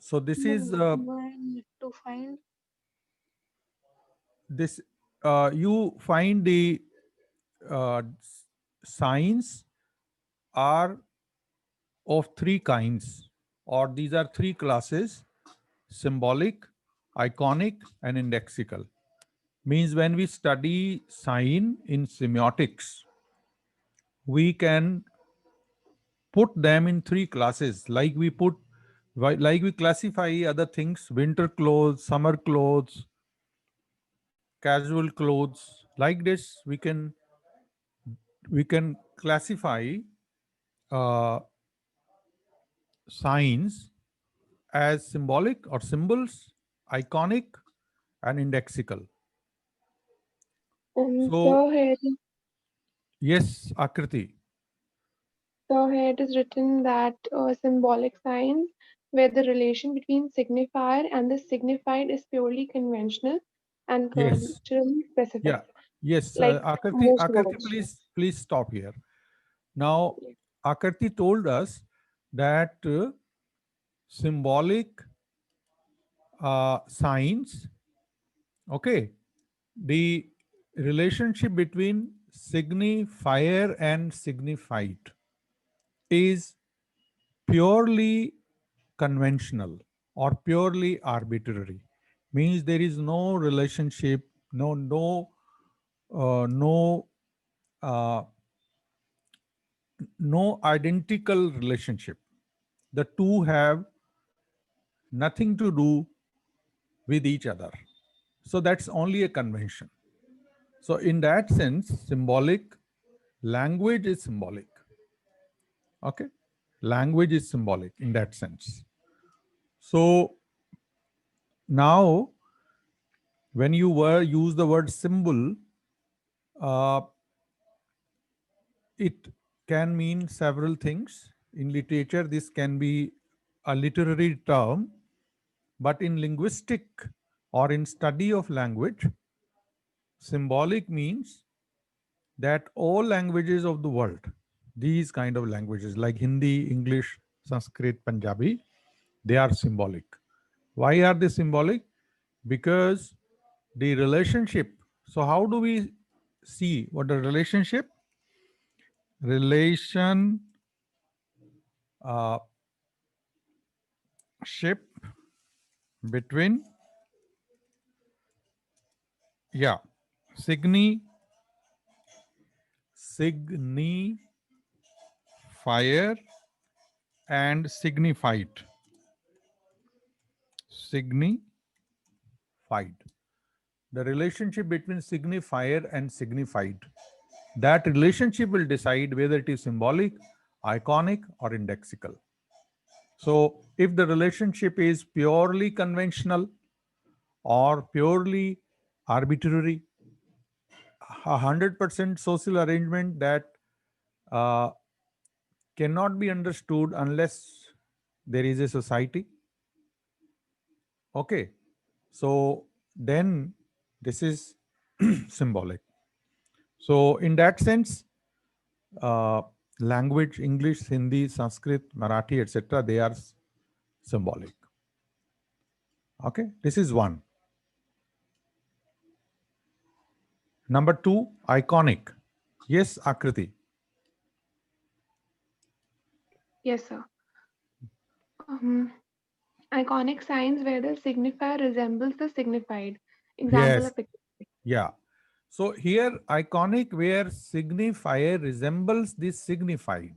So this No, is no, I need to find. this you find the signs are of three kinds, or these are three classes: symbolic, iconic, and indexical. Means when we study sign in semiotics, we can put them in three classes, like we put like we classify other things: winter clothes, summer clothes, casual clothes. Like this we can classify uh, signs as symbolic or symbols, iconic, and indexical. So So here, yes, Akriti. it is written that symbolic signs, where the relation between signifier and the signified is purely conventional and Yes. culturally Yeah. specific, Yes. like Akriti, most Akriti, words. please stop here. Now, Akriti told us that symbolic signs, okay, the relationship between signifier and signified is purely conventional or purely arbitrary. Means there is no relationship, no uh, no identical relationship. The two have nothing to do with each other. So that's only a convention. So in that sense, symbolic language is symbolic. Okay, language is symbolic in that sense. So now, when you were use the word symbol, uh, it can mean several things. In literature, this can be a literary term, but in linguistic or in study of language, symbolic means that all languages of the world, these kind of languages like Hindi, English, Sanskrit, Punjabi, they are symbolic. Why are they symbolic? Because the relationship. So how do we see what the relationship? Relation uh, ship between, yeah, signifier and signified. The relationship between signifier and signified, that relationship will decide whether it is symbolic, iconic, or indexical. So if the relationship is purely conventional or purely arbitrary, 100% social arrangement that uh, cannot be understood unless there is a society. Okay, so then this is symbolic. So in that sense, uh, language, English, Hindi, Sanskrit, Marathi, etc., they are symbolic. Okay, this is one. Number two, iconic. Yes, Akriti. Yes, sir. Um, Iconic signs where the signifier resembles the signified. Example Yes, of it. yeah. So here, iconic where signifier resembles the signified.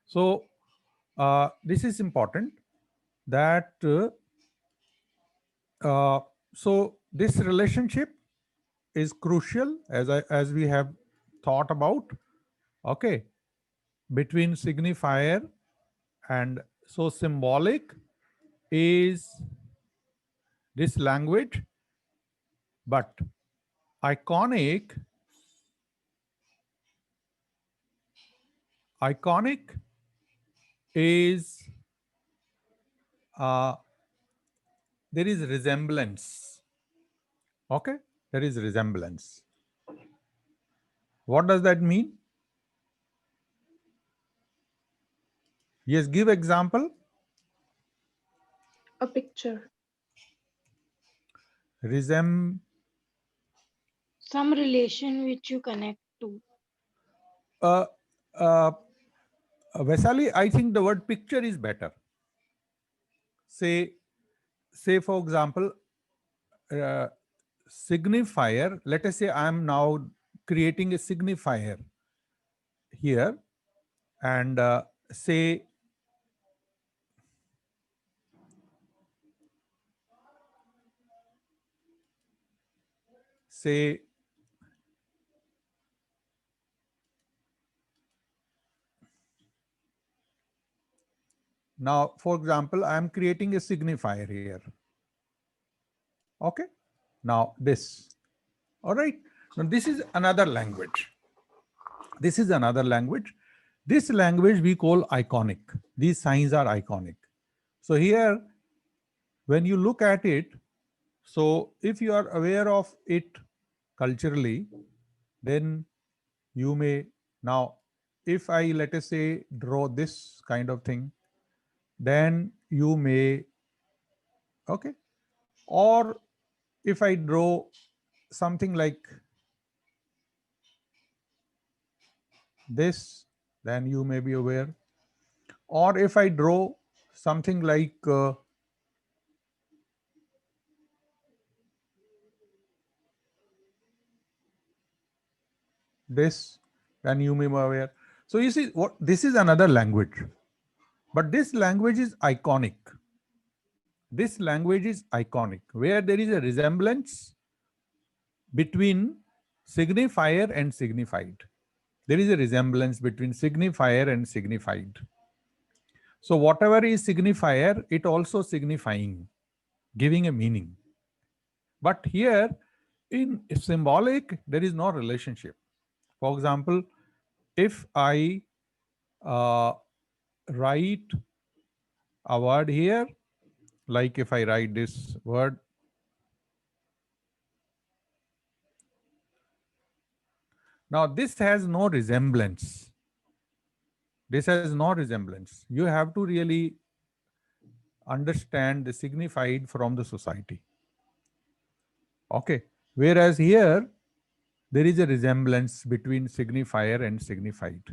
So this is important that so this relationship is crucial as we have thought about. Okay, between signifier and so symbolic is this language, but iconic is uh, there is resemblance. Okay, there is resemblance. What does that mean? Yes, give example. A picture. Resem Some relation which you connect to. uh, uh, Vaisali, I think the word picture is better. Say for example, uh, signifier. Let us say I am now creating a signifier here, and say now, for example, I am creating a signifier here. Okay. Now this. All right. Now this is another language. This is another language. This language we call iconic. These signs are iconic. So here, when you look at it, so if you are aware of it culturally, then you may now, if I let us say draw this kind of thing, then you may, okay, or if I draw something like this, then you may be aware. Or if I draw something like this, then you may be aware. So you see, what this is another language, but this language is iconic. This language is iconic, where there is a resemblance between signifier and signified. There is a resemblance between signifier and signified. So whatever is signifier, it also signifying, giving a meaning. But here in symbolic, there is no relationship. For example, if I write a word here, like if I write this word, now this has no resemblance. This has no resemblance. You have to really understand the signified from the society. Okay. Whereas here, there is a resemblance between signifier and signified.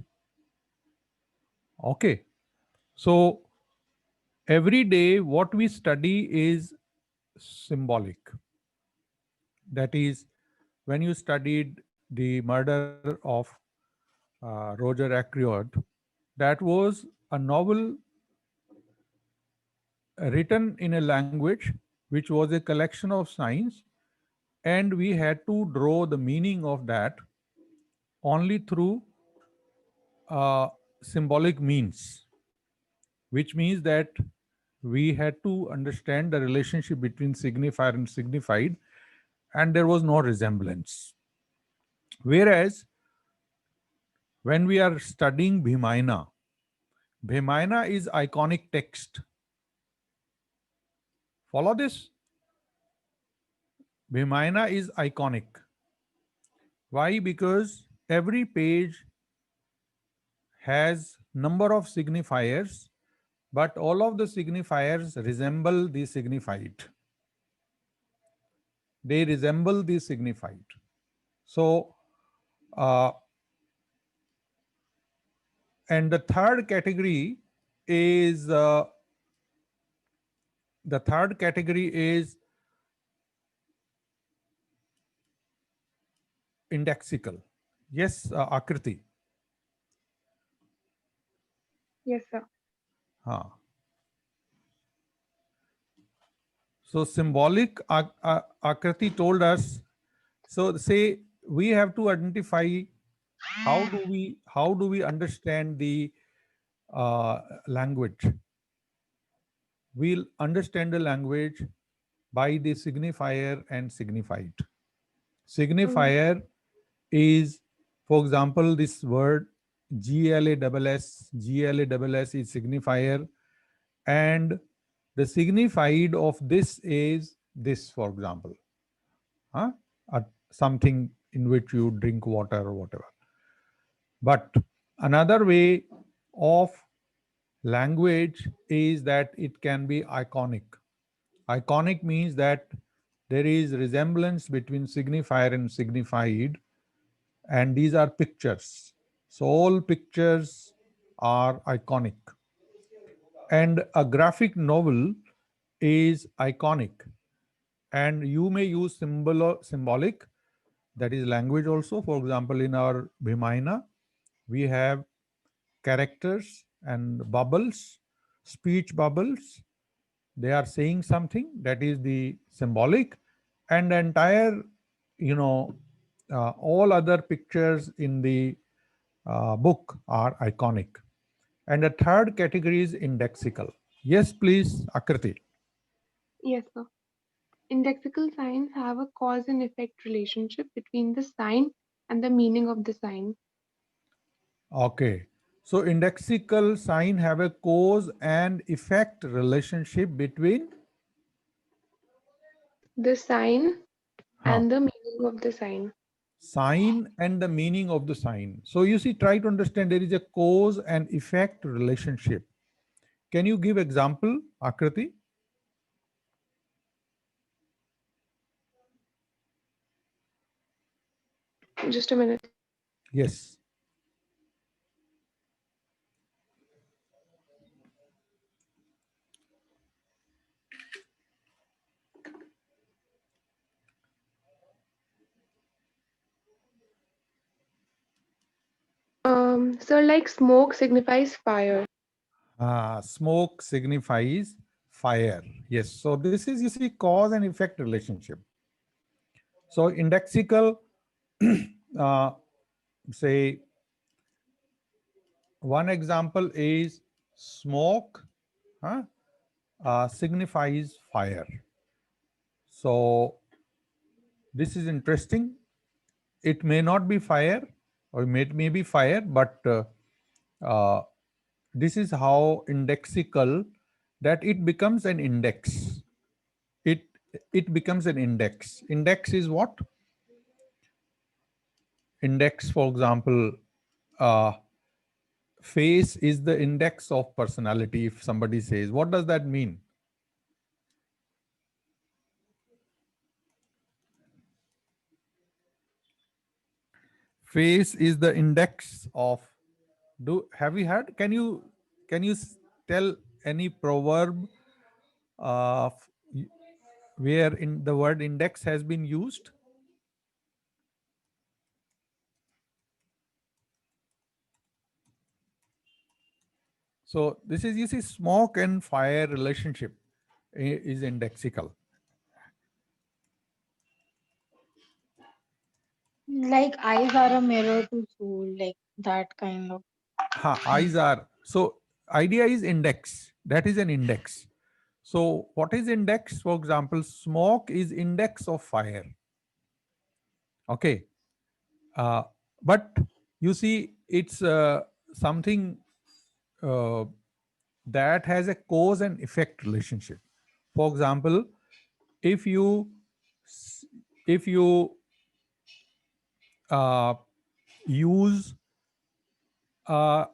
Okay. So every day, what we study is symbolic. That is, when you studied the murder of Roger Ackroyd, that was a novel written in a language which was a collection of signs, and we had to draw the meaning of that only through symbolic means, which means that we had to understand the relationship between signifier and signified, and there was no resemblance. Whereas when we are studying Bhimayana, Bhimayana is iconic text. Follow this? Bhimayana is iconic. Why? Because every page has number of signifiers, but all of the signifiers resemble the signified. They resemble the signified. So, and the third category is indexical. Yes, Akriti. Yes, sir. Huh. So symbolic, Akriti told us. So say we have to identify how do we understand the language. We'll understand the language by the signifier and signified. Signifier is, for example, this word GLASS is signifier, and the signified of this is this, for example, huh? Something in which you drink water or whatever. But another way of language is that it can be iconic. Iconic means that there is resemblance between signifier and signified, and these are pictures. So all pictures are iconic. And a graphic novel is iconic. And you may use symbolic, that is language also. For example, in our Bhimayana, we have characters and bubbles, speech bubbles. They are saying something, that is the symbolic, and the entire, all other pictures in the book are iconic. And the third category is indexical. Yes, please, Akriti. Yes, sir. Indexical signs have a cause and effect relationship between the sign and the meaning of the sign. Okay. So indexical sign have a cause and effect relationship between The sign huh, and the meaning of the sign. sign and the meaning of the sign. So you see, try to understand there is a cause and effect relationship. Can you give example, Akriti? Just a minute. Yes. So like smoke signifies fire. Smoke signifies fire. Yes. So this is, you see, cause and effect relationship. So indexical, uh, say, one example is smoke signifies fire. So this is interesting. It may not be fire, or may be fire, but uh, this is how indexical, that it becomes an index. It it becomes an index. Index is what? Index, for example, uh, face is the index of personality. If somebody says, what does that mean? Face is the index of. Have you heard? Can you tell any proverb uh, where in the word index has been used? So this is, you see, smoke and fire relationship is indexical. Like eyes are a mirror to soul, like that kind of. Eyes are, so idea is index. That is an index. So what is index? For example, smoke is index of fire. Okay. Uh, but you see, it's something uh, that has a cause and effect relationship. For example, if you if you uh, use a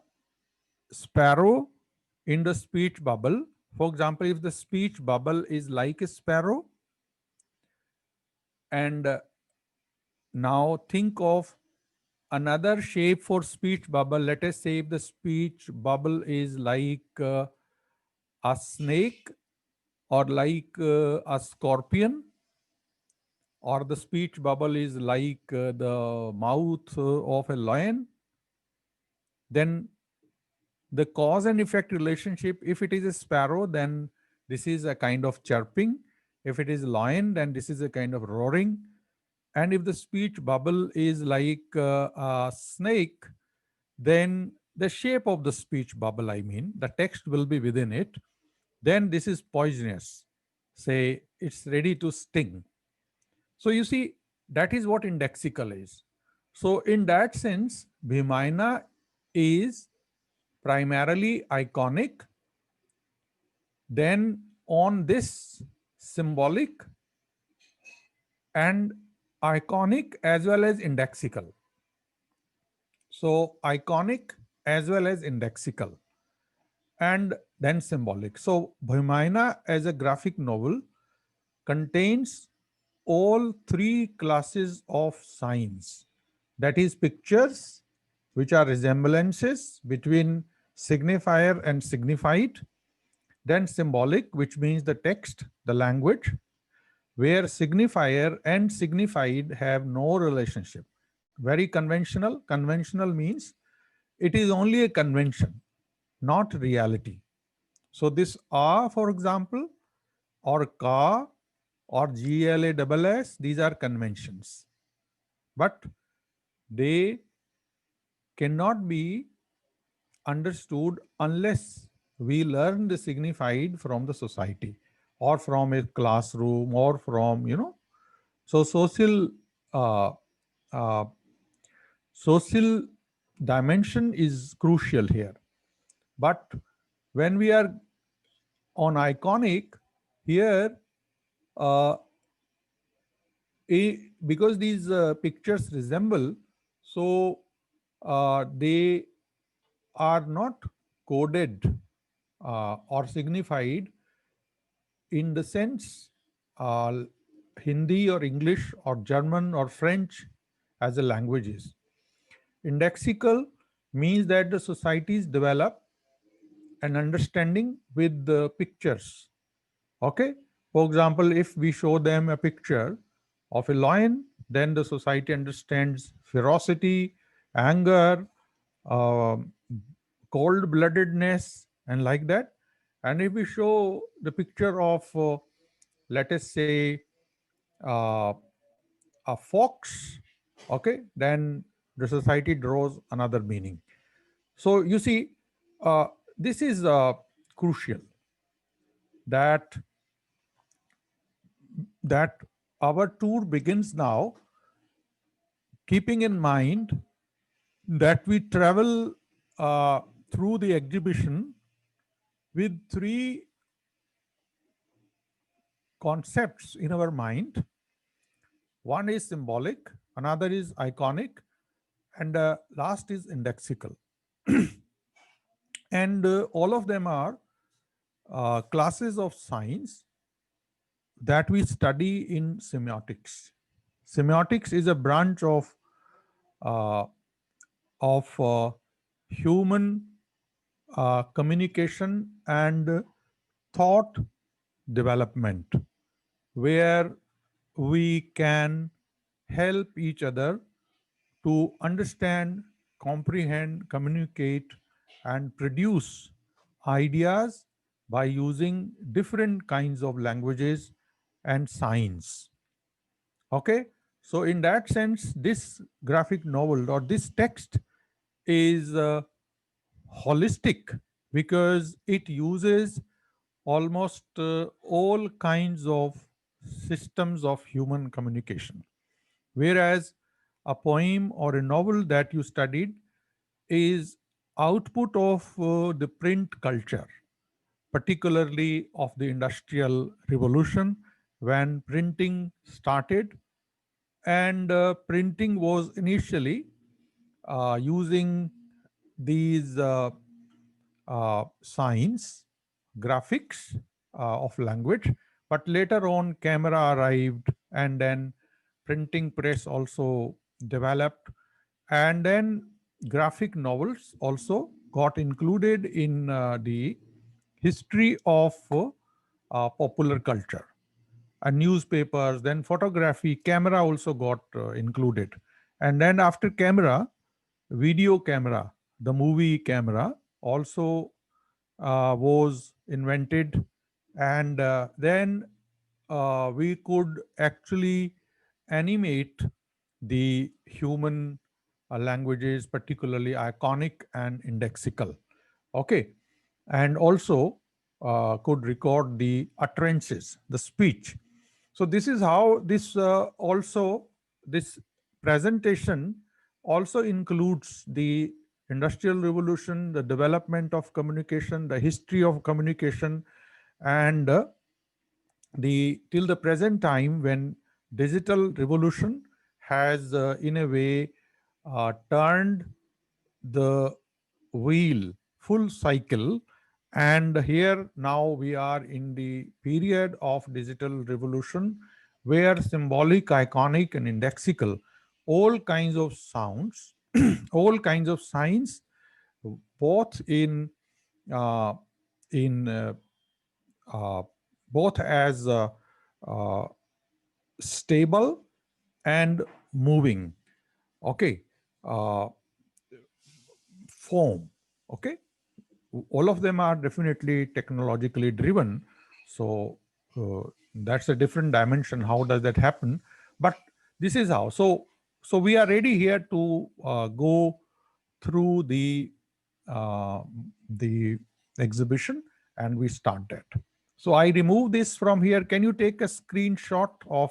sparrow in the speech bubble, for example, if the speech bubble is like a sparrow, and now think of another shape for speech bubble. Let us say if the speech bubble is like a snake, or like a scorpion, or the speech bubble is like the mouth of a lion, then the cause and effect relationship, if it is a sparrow, then this is a kind of chirping. If it is lion, then this is a kind of roaring. And if the speech bubble is like a snake, then the shape of the speech bubble, I mean, the text will be within it, then this is poisonous. Say it's ready to sting. So you see, that is what indexical is. So in that sense, Bhimayana is primarily iconic. Then on this, symbolic and iconic as well as indexical. So iconic as well as indexical, and then symbolic. So Bhimayana as a graphic novel contains all three classes of signs. That is pictures, which are resemblances between signifier and signified. Then symbolic, which means the text, the language, where signifier and signified have no relationship. Very conventional. Conventional means it is only a convention, not reality. So this A, for example, or Ka, or GLASS, these are conventions. But they cannot be understood unless we learn the signified from the society or from a classroom or from, so uh, uh, social dimension is crucial here. But when we are on iconic, here, uh, because these pictures resemble, so they are not coded or signified in the sense uh, Hindi or English or German or French as a languages. Indexical means that the societies develop an understanding with the pictures. Okay. For example, if we show them a picture of a lion, then the society understands ferocity, anger, um, cold-bloodedness, and like that. And if we show the picture of, let us say, uh, a fox, okay, then the society draws another meaning. So you see, uh, this is crucial that that our tour begins now, keeping in mind that we travel through the exhibition with three concepts in our mind. One is symbolic, another is iconic, and last is indexical. And all of them are classes of signs that we study in semiotics. Semiotics is a branch uh, of human communication and thought development, where we can help each other to understand, comprehend, communicate, and produce ideas by using different kinds of languages and signs. Okay, so in that sense, this graphic novel or this text is holistic because it uses almost all kinds of systems of human communication. Whereas a poem or a novel that you studied is output of the print culture, particularly of the Industrial Revolution, when printing started. And printing was initially using these signs, graphics of language, but later on camera arrived, and then printing press also developed, and then graphic novels also got included in the history of popular culture. And newspapers, then photography, camera also got included. And then after camera, video camera, the movie camera also was invented. And then we could actually animate the human languages, particularly iconic and indexical. Okay. And also could record the utterances, the speech. So this is how this presentation also includes the Industrial Revolution, the development of communication, the history of communication, and the till the present time when digital revolution has in a way turned the wheel full cycle, And here now we are in the period of digital revolution, where symbolic, iconic, and indexical, all kinds of sounds, all kinds of signs, both uh, in uh, both as uh, stable and moving, okay, uh, form, okay, all of them are definitely technologically driven. So that's a different dimension. How does that happen? But this is how. So we are ready here to go through uh, the exhibition, and we start that. So I remove this from here. Can you take a screenshot uh,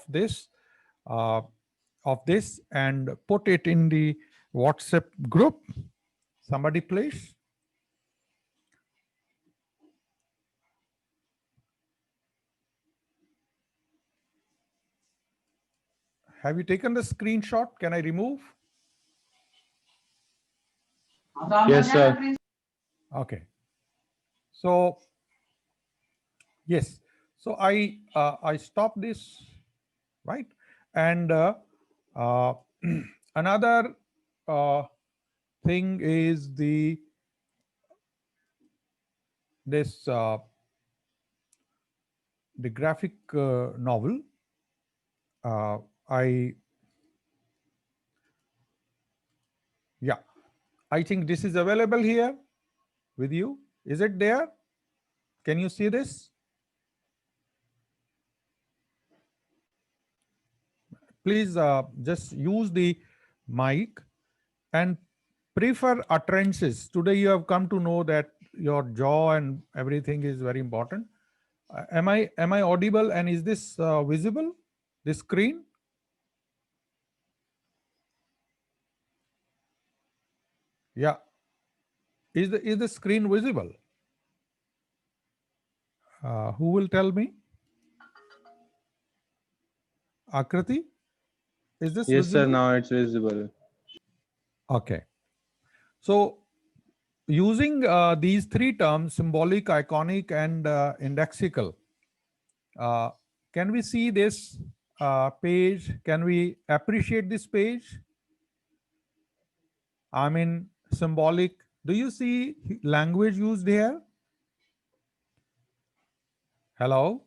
of this and put it in the WhatsApp group? Somebody please. Have you taken the screenshot? Can I remove? Yes, sir. Okay. So yes. So I stop this, right? And uh, another thing is this the graphic novel. Uh, I Yeah, I think this is available here with you. Is it there? Can you see this? Please just use the mic and prefer utterances. Today you have come to know that your jaw and everything is very important. Am I audible, and is this visible? The screen? Yeah. Is the screen visible? Who will tell me? Akriti, is this Yes, sir. visible? Now it's visible. Okay. So using these three terms, symbolic, iconic, and indexical, uh, can we see this page? Can we appreciate this page? I mean, symbolic. Do you see language used here? Hello?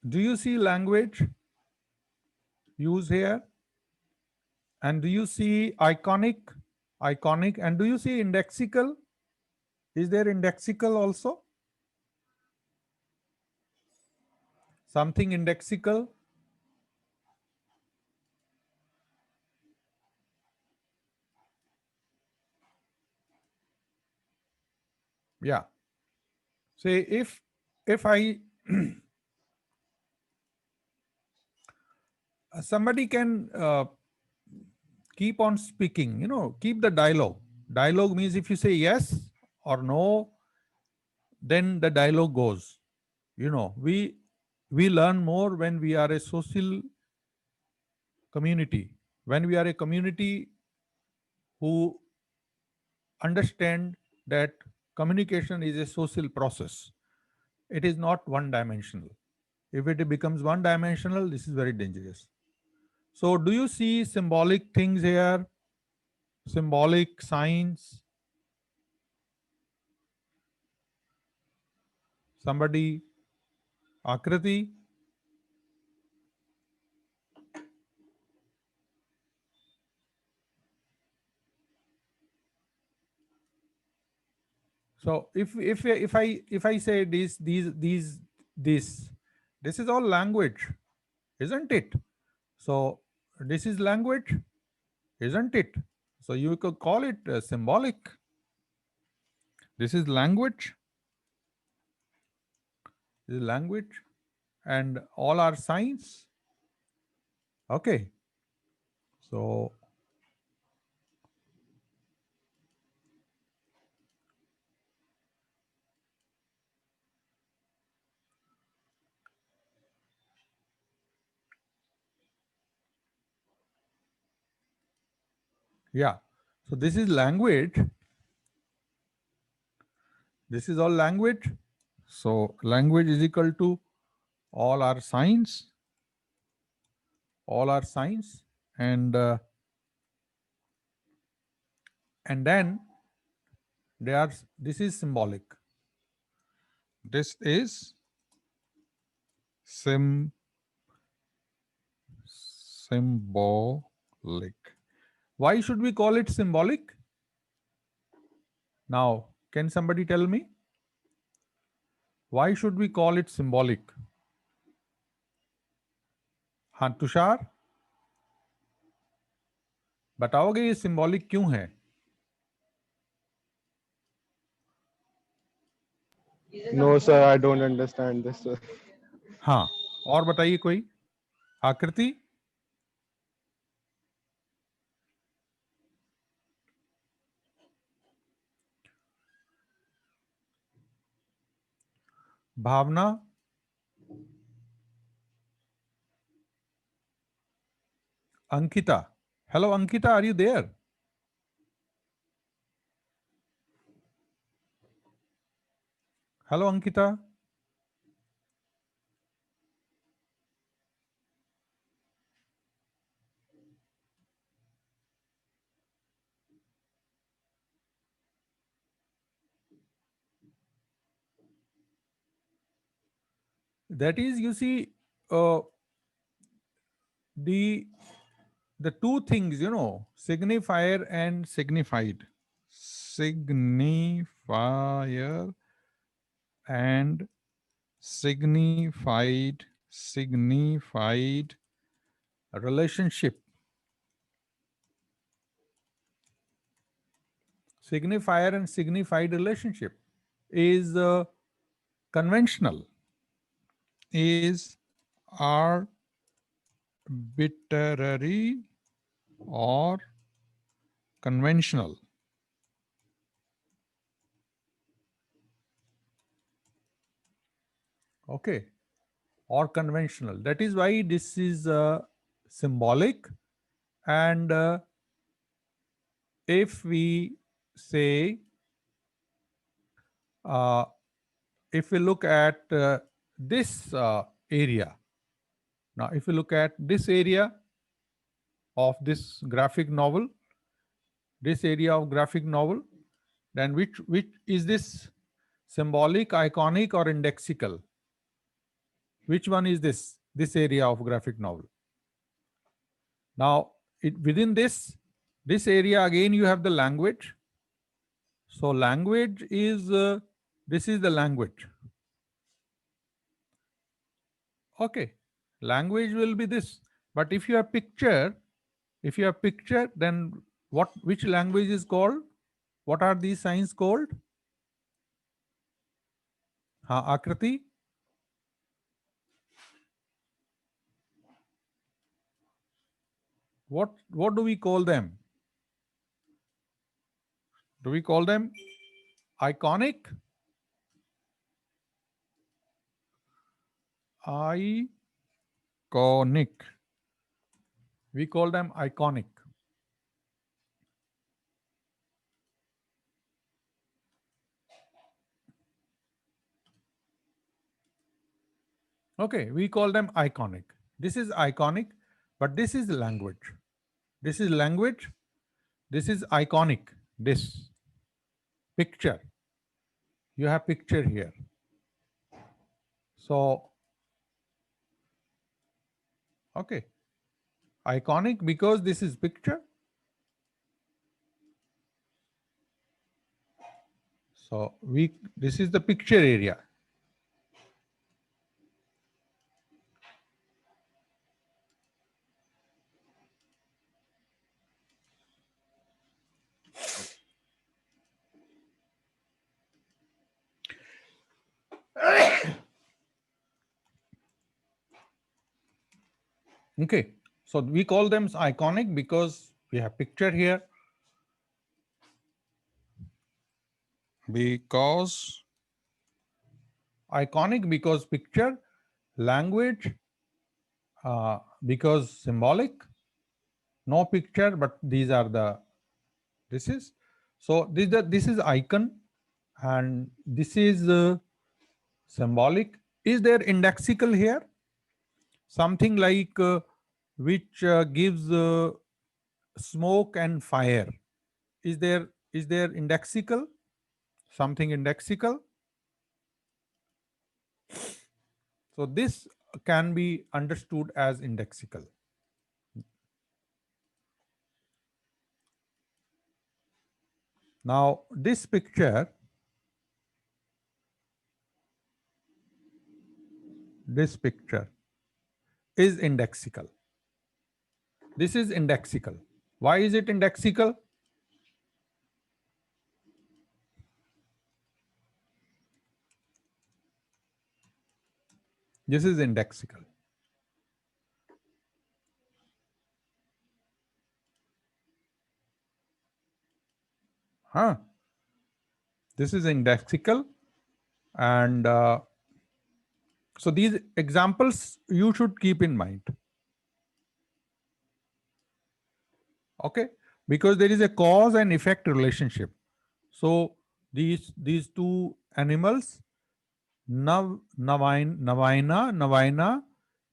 Do you see language used here? And do you see iconic? Iconic. And do you see indexical? Is there indexical also? Something indexical? Yeah. Say if I somebody can keep on speaking, keep the dialogue. Dialogue means if you say yes or no, then the dialogue goes. We learn more when we are a social community, when we are a community who understand that communication is a social process. It is not one dimensional. If it becomes one dimensional, this is very dangerous. So do you see symbolic things here? Symbolic signs? Somebody? Akriti? So if I say this is all language, isn't it? So this is language, isn't it? So you could call it symbolic. This is language. This is language, and all are signs. Okay. So yeah. So this is language. This is all language. So language is equal to all our signs, and then this is symbolic. This is symbolic. Why should we call it symbolic? Now, can somebody tell me? Why should we call it symbolic? हाँ तुषार, बताओगे ये symbolic क्यों है? No, sir, I don't understand this, sir. हाँ, और बताइए कोई? आकृति? भावना? Ankita. Hello, Ankita, are you there? Hello, Ankita. That is, you see, the two things, signifier and signified. Signifier and signified relationship. Signifier and signified relationship is conventional, is arbitrary or conventional. Okay, or conventional. That is why this is symbolic. And if we say, if we look at this area, now if you look at this area of this graphic novel, then which is this, symbolic, iconic, or indexical? Which one is this area of graphic novel? Now within this area again you have the language. So language is this is the language. Okay, language will be this. But if you have picture, then which language is called? What are these signs called? Akriti? What do we call them? Do we call them iconic? Iconic. We call them iconic. Okay, we call them iconic. This is iconic, but this is language. This is language. This is iconic. This picture. You have picture here. So, okay. Iconic because this is picture. So this is the picture area. Okay, so we call them iconic because we have picture here. Because iconic because picture, language because symbolic, no picture, but these are the This is, so this is icon, and this is symbolic. Is there indexical here? Something like which gives smoke and fire. Is there indexical? Something indexical? So this can be understood as indexical. Now this picture, is indexical. This is indexical. Why is it indexical? This is indexical. Huh? This is indexical, and so these examples you should keep in mind. Okay, because there is a cause and effect relationship. So these two animals, Navaina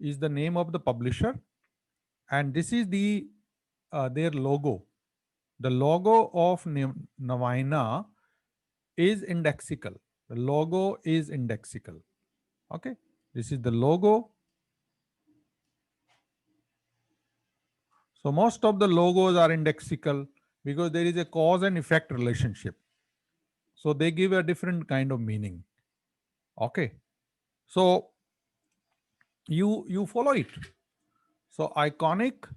is the name of the publisher, and this is their logo. The logo of Navaina is indexical. The logo is indexical. Okay, this is the logo. So most of the logos are indexical because there is a cause and effect relationship. So they give a different kind of meaning. Okay, so you follow it. So iconic,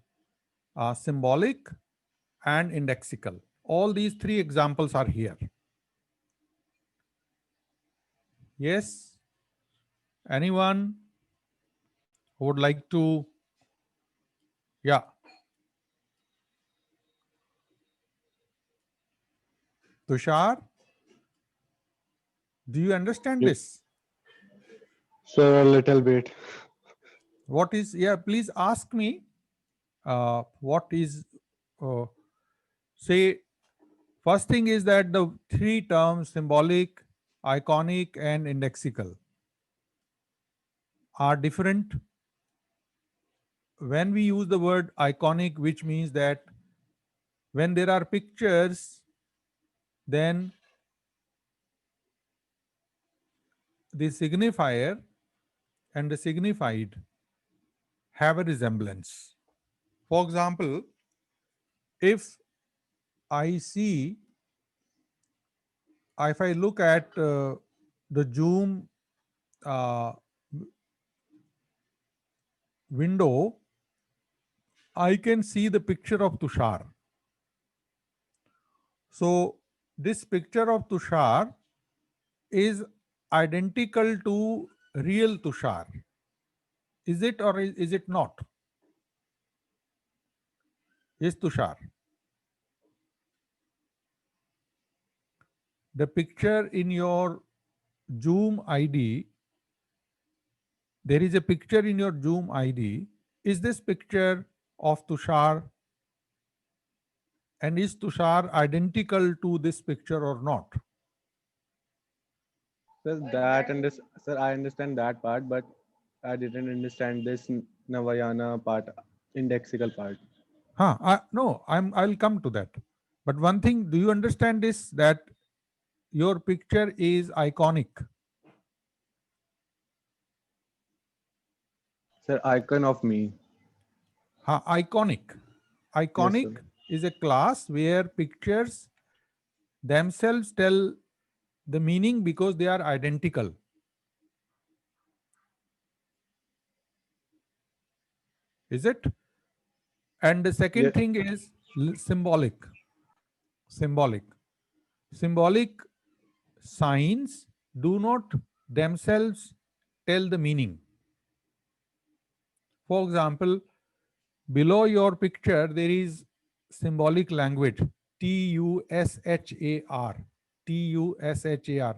symbolic, and indexical. All these three examples are here. Yes? Anyone who would like to? Yeah. Tushar, do you understand Ye- this? Sir, a little bit. What is, yeah, please ask me what is, say, first thing is that the three terms symbolic, iconic, and indexical are different. When we use the word iconic, which means that when there are pictures, then the signifier and the signified have a resemblance. For example, if I see, if I look at the Zoom window, I can see the picture of Tushar. So this picture of Tushar is identical to real Tushar. Is it or is it not? Is Tushar. The picture in your Zoom ID, there is a picture in your Zoom ID. Is this picture of Tushar, and is Tushar identical to this picture or not? Sir, I understand that part, but I didn't understand this Navayana part, indexical part. No, I'll come to that. But one thing, do you understand this, that your picture is iconic? Sir, icon of me. Iconic. Yes, Iconic sir. is a class where pictures themselves tell the meaning because they are identical. Is it? And the second Yeah, thing is symbolic. Symbolic. Symbolic signs do not themselves tell the meaning. For example, below your picture, there is symbolic language, TUSHAR. TUSHAR.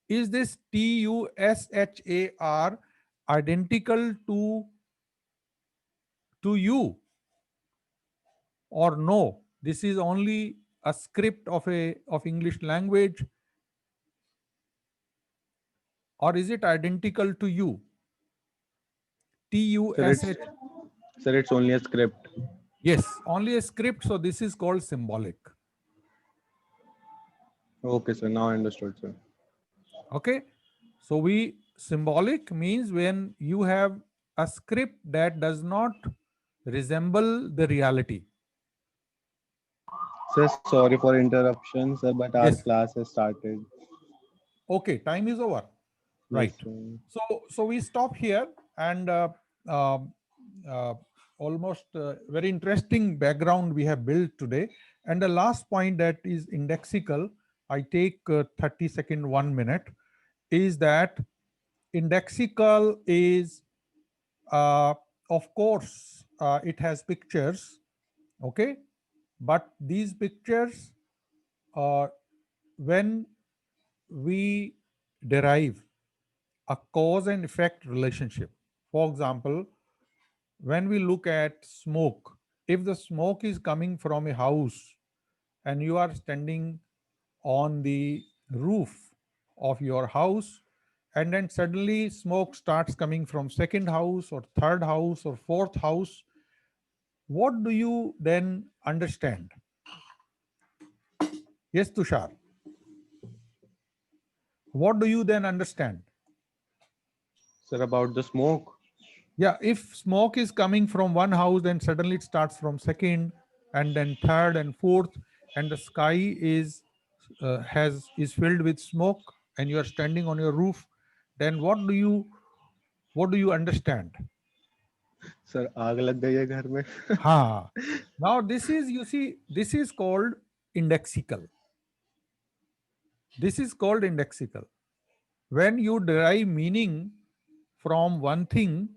Is this TUSHAR identical to you or no? This is only a script of English language, or is it identical to you? TUSH. Sir, it's only a script. Yes, only a script. So this is called symbolic. Okay, sir. Now I understood, sir. Okay. So symbolic means when you have a script that does not resemble the reality. Sir, sorry for interruption, sir, but our Yes. class has started. Okay. Time is over. Right. Yes, sir. So we stop here, and um, almost very interesting background we have built today. And the last point, that is indexical, I take 30 second, 1 minute, is that indexical is, of course, it has pictures, okay, but these pictures, when we derive a cause and effect relationship. For example, when we look at smoke, if the smoke is coming from a house and you are standing on the roof of your house, and then suddenly smoke starts coming from second house or third house or fourth house, what do you then understand? Yes, Tushar. What do you then understand? Sir, about the smoke. Yeah, if smoke is coming from one house, then suddenly it starts from second, and then third and fourth, and the sky is filled with smoke, and you are standing on your roof, then what do you understand? Sir, आग लग गई है घर में. Ha. Now this is, you see, this is called indexical. This is called indexical. When you derive meaning from one thing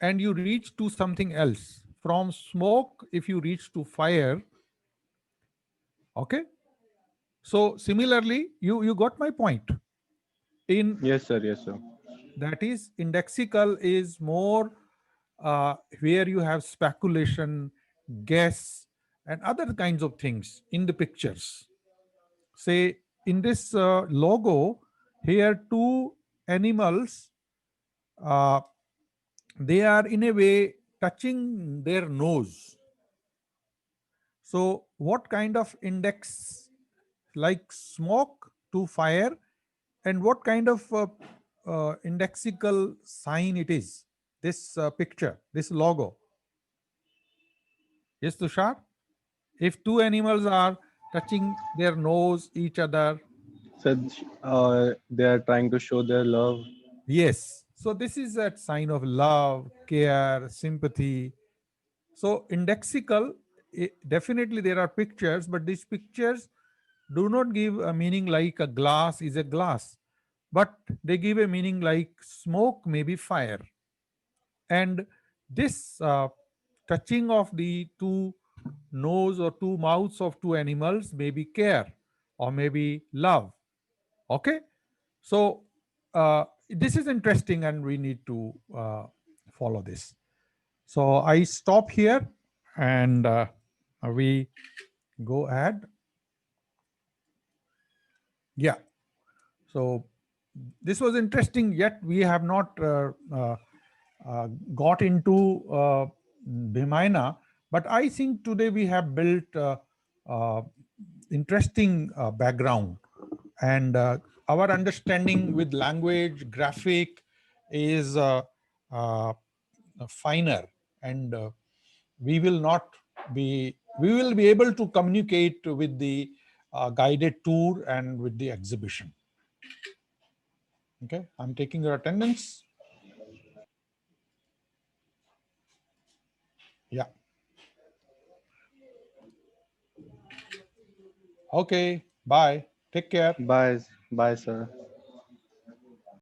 and you reach to something else, from smoke, if you reach to fire, okay. So similarly, you got my point. In Yes, sir. Yes, sir. that is, indexical is more where you have speculation, guess, and other kinds of things in the pictures. Say in this logo here, two animals, uh, they are in a way touching their nose. So what kind of index, like smoke to fire, and what kind of indexical sign it is, this picture, this logo? Yes, Tushar? If two animals are touching their nose each other, Sir, they are trying to show their love. yes, so this is a sign of love, care, sympathy. So indexical, definitely there are pictures, but these pictures do not give a meaning like a glass is a glass, but they give a meaning like smoke may be fire. And this touching of the two nose or two mouths of two animals may be care or maybe love. Okay. So this is interesting and we need to follow this. So I stop here and we go ahead. Yeah. So this was interesting, yet we have not got into Bhimayana, but I think today we have built uh, interesting background, and our understanding with language, graphic is uh, finer, and we will not we will be able to communicate with the guided tour and with the exhibition. Okay, I'm taking your attendance. Yeah. Okay, bye. Take care. Bye. Bye, sir.